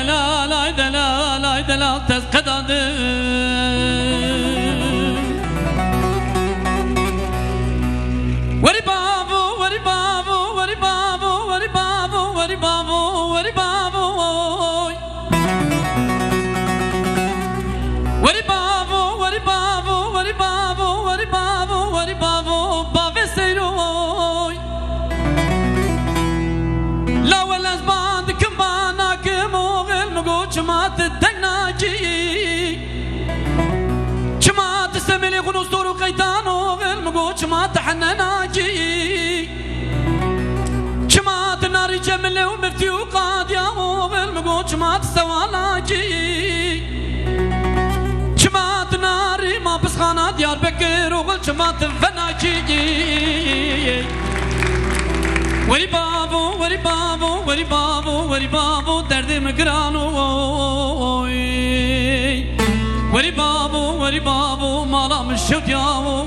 لا تسقط وري بابو وري بابو وري بابو وري بابو وري بابو وري بابو وري بابو وري بابو وري بابو وري بابو وري بابو بابي سيروي لا ولا زبان كمانا كموغل مقوش ما تدناكي شما تستملي غنوس دورو قيتانو غير مقوش ما تحنناكي شما تناري جملي ومفتي وقاد يا غير مقوش ما تسوالاكي شما تناري ما بسخانا ديار بكر وغل شما تفناكي وري بابو وري بابو وري بابو وري بابو درد مقرانو وري بابو مالا مشوت ياو